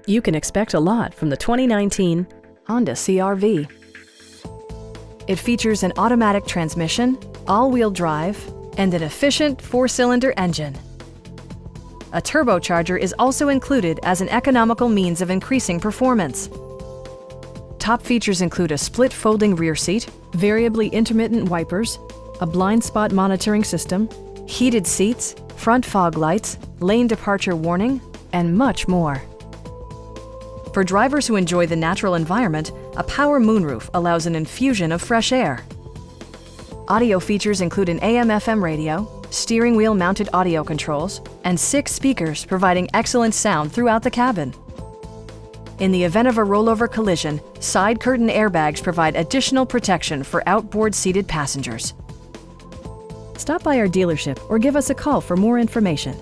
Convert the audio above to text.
You can expect a lot from the 2019 Honda CR-V. It features an automatic transmission, all-wheel drive, and an efficient 4-cylinder engine. A turbocharger is also included as an economical means of increasing performance. Top features include a split folding rear seat, variably intermittent wipers, a blind spot monitoring system, heated seats, front fog lights, lane departure warning, and much more. For drivers who enjoy the natural environment, a power moonroof allows an infusion of fresh air. Audio features include an AM/FM radio, steering wheel mounted audio controls, and 6 speakers providing excellent sound throughout the cabin. In the event of a rollover collision, side curtain airbags provide additional protection for outboard seated passengers. Stop by our dealership or give us a call for more information.